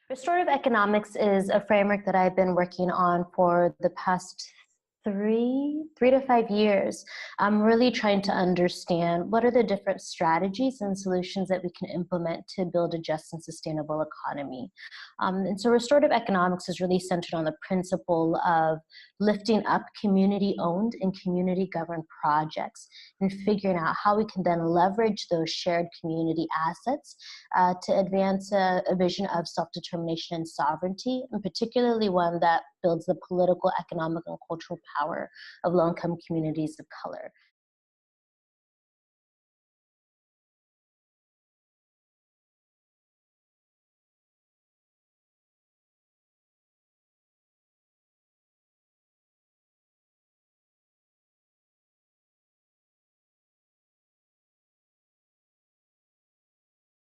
Restorative economics is a framework that I've been working on for the past three to 5 years. I'm really trying to understand what are the different strategies and solutions that we can implement to build a just and sustainable economy. And so restorative economics is really centered on the principle of lifting up community-owned and community-governed projects and figuring out how we can then leverage those shared community assets to advance a vision of self-determination and sovereignty, and particularly one that builds the political, economic, and cultural power of low-income communities of color.